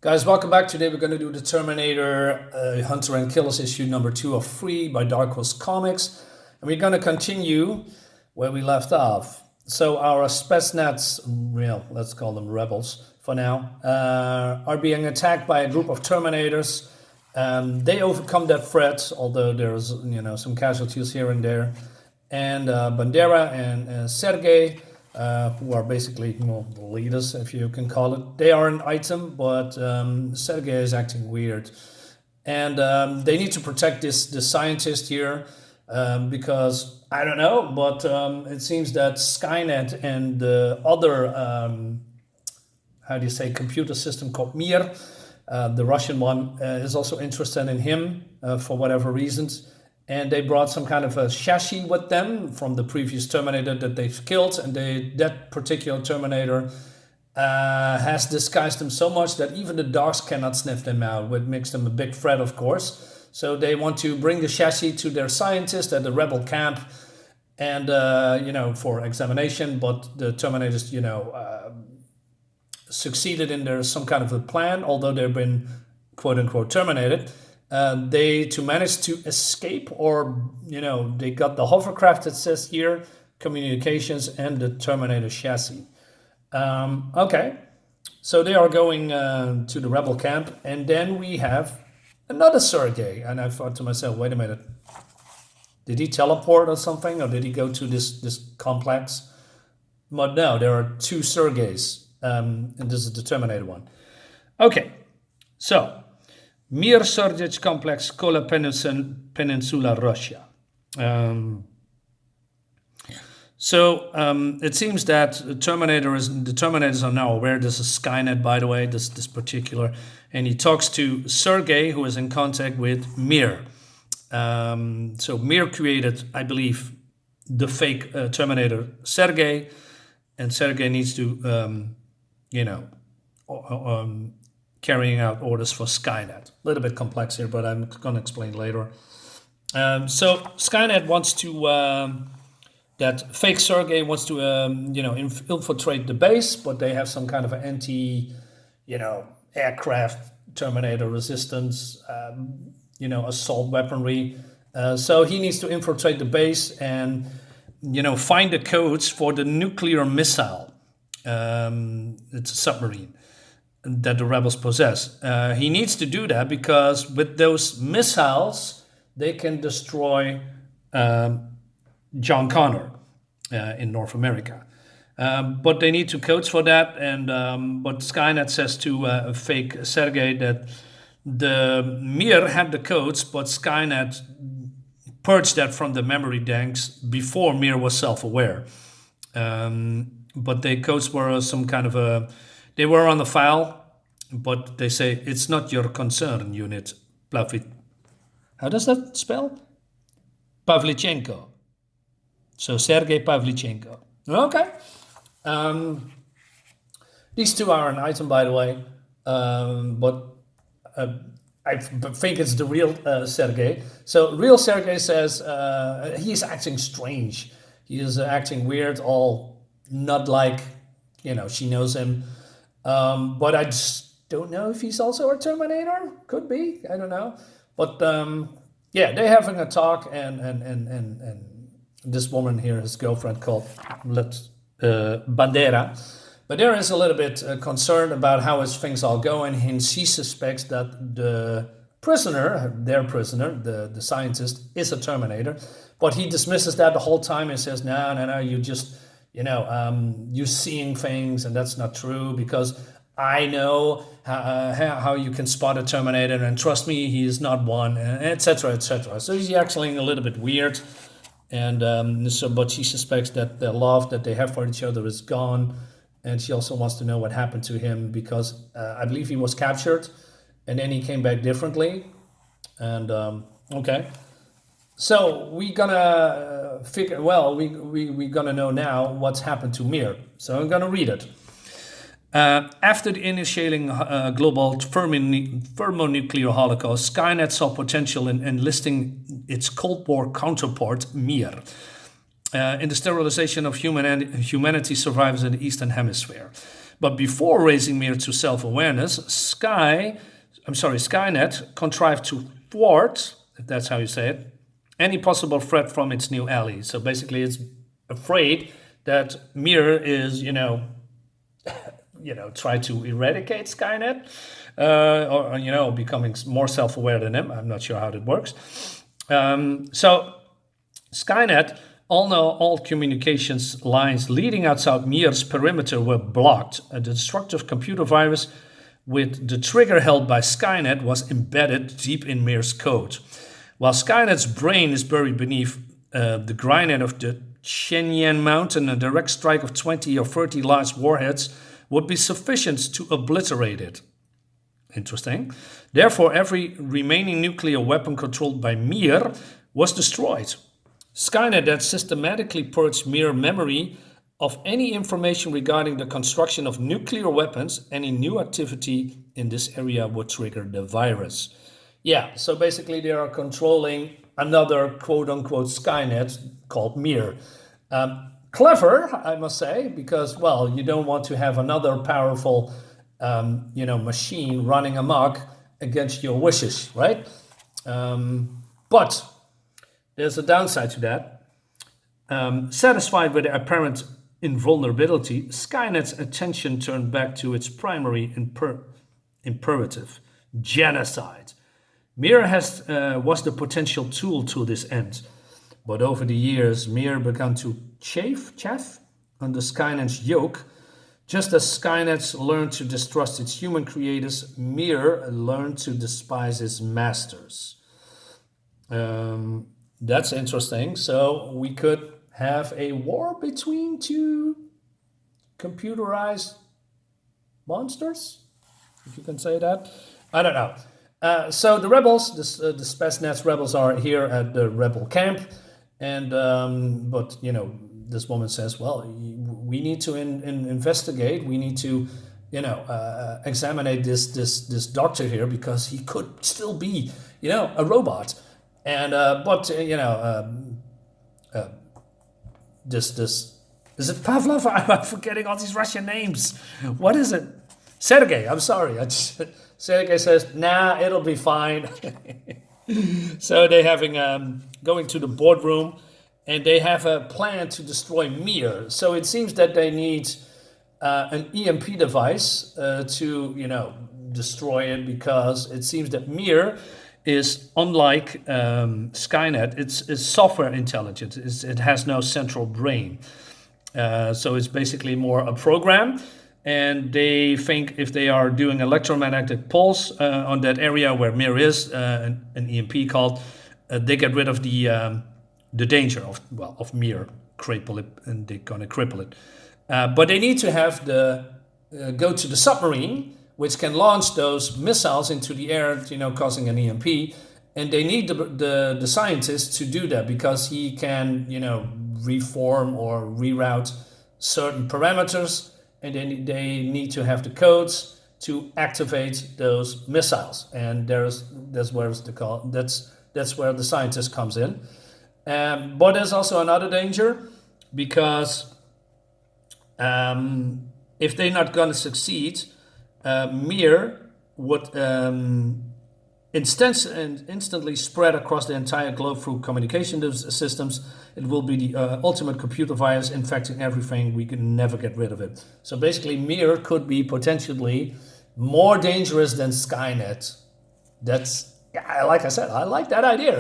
Guys, welcome back. Today we're going to do the Terminator Hunter and Killers issue number 2 of 3 by Dark Horse Comics. And we're going to continue where we left off. So our Spetsnaz, well, let's call them rebels for now, are being attacked by a group of Terminators. They overcome that threat, although there's some casualties here and there. And Bandera and Sergey, who are basically the leaders, if you can call it. They are an item, but Sergey is acting weird. And they need to protect this scientist here because, I don't know, but it seems that Skynet and the other, computer system called Mir, the Russian one, is also interested in him for whatever reasons. And they brought some kind of a chassis with them from the previous Terminator that they've killed. And that particular Terminator has disguised them so much that even the dogs cannot sniff them out, which makes them a big threat, of course. So they want to bring the chassis to their scientist at the rebel camp and, for examination. But the Terminators, succeeded in some kind of a plan, although they've been, quote unquote, terminated. They manage to escape, or they got the hovercraft, it says here, communications, and the Terminator chassis. Okay, so they are going to the rebel camp, and then we have another Sergey. And I thought to myself, wait a minute, did he teleport or something, or did he go to this complex? But no, there are two Sergeys, and this is the Terminator one. Okay, so Mir Sergej Complex, Kola Peninsula, Russia. It seems that the Terminators are now aware. This is Skynet, by the way, this particular. And he talks to Sergey, who is in contact with Mir. So Mir created, I believe, the fake Terminator Sergey. And Sergey needs to, carrying out orders for Skynet. A little bit complex here, but I'm going to explain later. So Skynet wants to, that fake Sergey wants to, infiltrate the base, but they have some kind of an aircraft Terminator resistance, assault weaponry. So he needs to infiltrate the base and, find the codes for the nuclear missile. It's a submarine that the rebels possess. He needs to do that because with those missiles, they can destroy John Connor in North America. But they need two codes for that. And but Skynet says to fake Sergey that the Mir had the codes, but Skynet purged that from the memory banks before Mir was self-aware. But the codes were some kind of they were on the file, but they say it's not your concern, unit. How does that spell? Pavlichenko. So Sergey Pavlichenko. Okay. These two are an item, by the way, but I think it's the real Sergey. So real Sergey says he's acting strange. He is acting weird, all not like, she knows him. But I just don't know if he's also a Terminator. Could be. I don't know. But they're having a talk, and this woman here, his girlfriend, called Bandera. Bandera is a little bit concerned about how his things are going, and she suspects that the their prisoner, the scientist, is a Terminator. But he dismisses that the whole time and says, no, you just, you're seeing things, and that's not true, because I know how you can spot a Terminator, and trust me, he is not one, etc., etc. So he's actually a little bit weird, and but she suspects that the love that they have for each other is gone, and she also wants to know what happened to him, because I believe he was captured, and then he came back differently, and okay. So we're gonna figure. Well, we're gonna know now what's happened to Mir. So I'm gonna read it. After the initiating global thermonuclear holocaust, Skynet saw potential in enlisting its Cold War counterpart, Mir, in the sterilization of humanity survivors in the Eastern Hemisphere. But before raising Mir to self-awareness, Skynet contrived to thwart, if that's how you say it, any possible threat from its new ally. So basically, it's afraid that Mir is, try to eradicate Skynet, or becoming more self-aware than him. I'm not sure how that works. So Skynet, all communications lines leading outside Mir's perimeter were blocked. A destructive computer virus with the trigger held by Skynet was embedded deep in Mir's code. While Skynet's brain is buried beneath the granite of the Shenyang Mountain, a direct strike of 20 or 30 large warheads would be sufficient to obliterate it. Interesting. Therefore, every remaining nuclear weapon controlled by Mir was destroyed. Skynet then systematically purged Mir memory of any information regarding the construction of nuclear weapons. Any new activity in this area would trigger the virus. Yeah, so basically they are controlling another quote-unquote Skynet called Mir. Clever, I must say, because, well, you don't want to have another powerful, machine running amok against your wishes, right? But there's a downside to that. Satisfied with the apparent invulnerability, Skynet's attention turned back to its primary imperative, genocide. Mir was the potential tool to this end, but over the years, Mir began to chafe under Skynet's yoke. Just as Skynet learned to distrust its human creators, Mir learned to despise its masters. That's interesting. So we could have a war between two computerized monsters, if you can say that. I don't know. So the rebels, the Spetsnaz rebels, are here at the rebel camp, and but this woman says, well, we need to investigate. We need to examine this doctor here, because he could still be a robot, and this is it Pavlov? I'm forgetting all these Russian names. What is it? Sergey. I'm sorry. Sergey says, nah, it'll be fine. So they're going to the boardroom, and they have a plan to destroy Mir. So it seems that they need an EMP device to destroy it, because it seems that Mir is, unlike Skynet, it's software intelligent. It has no central brain. So it's basically more a program. And they think if they are doing electromagnetic pulse on that area where Mir is, an EMP called, they get rid of the danger of Mir, cripple it, and they're gonna cripple it. But they need to have go to the submarine, which can launch those missiles into the air, causing an EMP. And they need the scientist to do that, because he can, reform or reroute certain parameters. And then they need to have the codes to activate those missiles, and that's where the scientist comes in. But there's also another danger, because if they're not going to succeed, Mir would instantly spread across the entire globe through communication systems. It will be the ultimate computer virus, infecting everything. We can never get rid of it. So basically, Mir could be potentially more dangerous than Skynet. That's, like I said, I like that idea.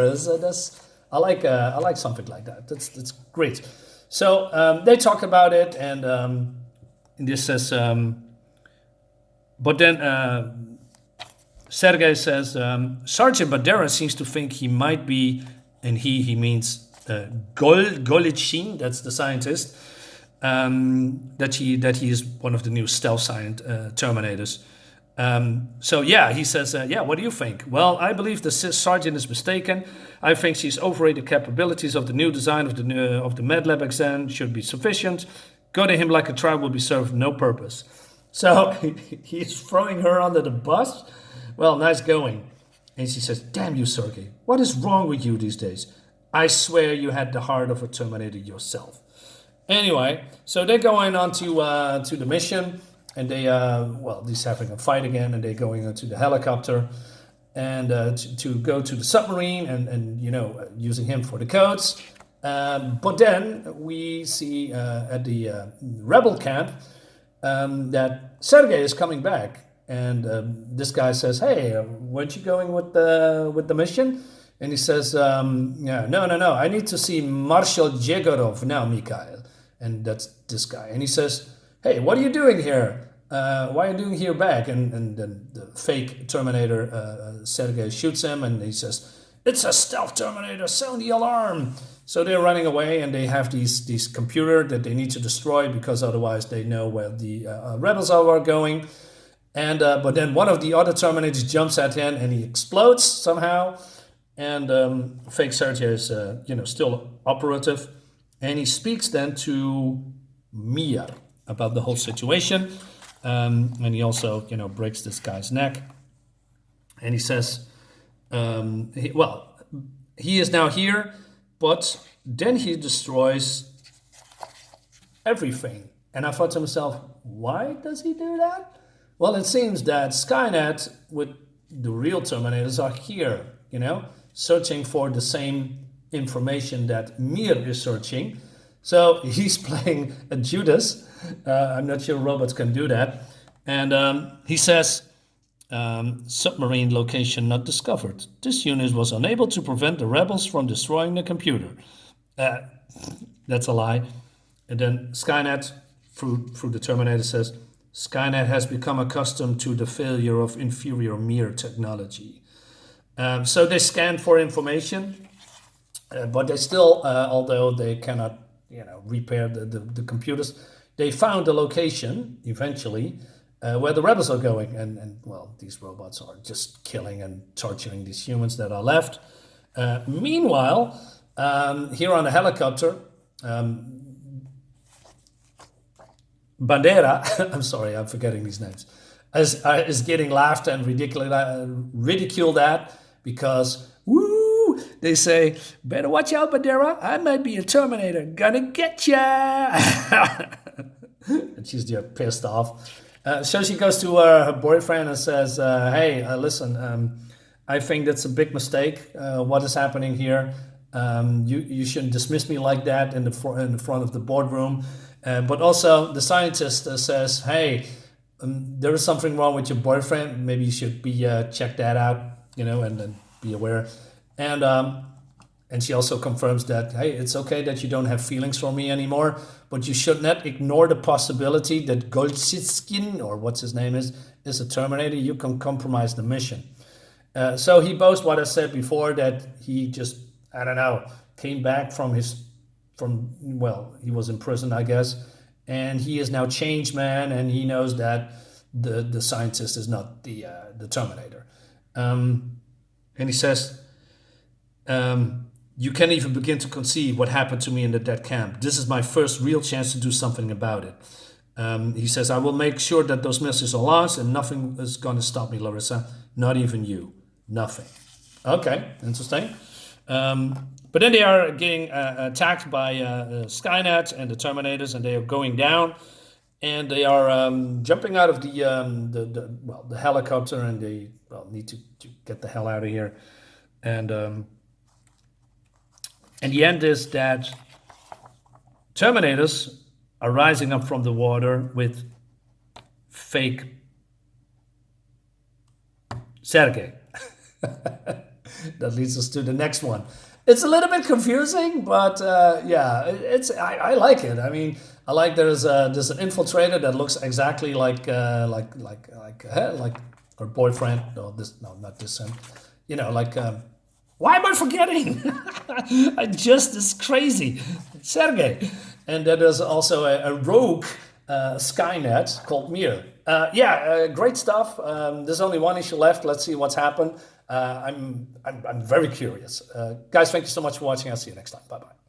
I like something like that. That's great. So they talk about it, and this says, but then Sergey says, Sergeant Badera seems to think he might be, and he means Golitshin, that's the scientist, that he is one of the new stealth Terminators. So yeah, he says, what do you think? Well, I believe the sergeant is mistaken. I think she's overrated capabilities of the new design of the MedLab exam should be sufficient. Goading him like a tribe will be served no purpose. So he's throwing her under the bus. Well, nice going. And she says, damn you, Sergey. What is wrong with you these days? I swear you had the heart of a Terminator yourself. Anyway, so they're going on to the mission. and they he's having a fight again, and they're going into the helicopter, and to go to the submarine, and using him for the codes. But then we see at the rebel camp that Sergey is coming back, and this guy says, "Hey, weren't you going with the mission?" And he says, "Yeah, no, I need to see Marshal Jegorov now, Mikhail." And that's this guy. And he says, "Hey, what are you doing here? Why are you doing here back?" And then the fake Terminator, Sergey, shoots him, and he says, "It's a stealth Terminator, sound the alarm." So they're running away, and they have these computer that they need to destroy, because otherwise they know where the rebels are going. And but then one of the other Terminators jumps at him, and he explodes somehow. And fake Sergey is still operative, and he speaks then to Mir about the whole situation, and he also breaks this guy's neck, and he says, he is now here, but then he destroys everything. And I thought to myself, why does he do that? Well, it seems that Skynet with the real Terminators are here, searching for the same information that Mir is searching. So he's playing a Judas. I'm not sure robots can do that. And he says, submarine location not discovered. This unit was unable to prevent the rebels from destroying the computer. That's a lie. And then Skynet, through the Terminator, says, Skynet has become accustomed to the failure of inferior Mir technology. So they scan for information, but they still, although they cannot, repair the computers, they found the location eventually where the rebels are going, and these robots are just killing and torturing these humans that are left. Meanwhile, here on the helicopter, Bandera, I'm sorry, I'm forgetting these names, is getting laughed and ridiculed at, because they say, "Better watch out, Bandera, I might be a Terminator, gonna get ya." And she's just pissed off. So she goes to her boyfriend and says, "Hey, listen, I think that's a big mistake. What is happening here? You shouldn't dismiss me like that in the front of the boardroom." But also the scientist says, "Hey, there is something wrong with your boyfriend. Maybe you should check that out, and be aware." And she also confirms that, "Hey, it's okay that you don't have feelings for me anymore, but you should not ignore the possibility that Goldsitskin, or what's his name is a Terminator. You can compromise the mission." So he boasts what I said before, that he just, came back he was in prison, I guess, and he is now changed man, and he knows that the scientist is not the Terminator. And he says, "You can't even begin to conceive what happened to me in the dead camp. This is my first real chance to do something about it." He says, "I will make sure that those missiles are launched, and nothing is going to stop me, Larissa. Not even you. Nothing." Okay, interesting. But then they are getting attacked by Skynet and the Terminators, and they are going down, and they are jumping out of the helicopter, and they need to get the hell out of here. And the end is that Terminators are rising up from the water with fake Sergey. That leads us to the next one. It's a little bit confusing, but I like it. I mean, I like there's an infiltrator that looks exactly like her boyfriend. Not this one. Why am I forgetting? It's crazy, Sergey. And then there's also a rogue Skynet called Mir. Great stuff. There's only one issue left. Let's see what's happened. I'm very curious. Guys, thank you so much for watching. I'll see you next time. Bye-bye.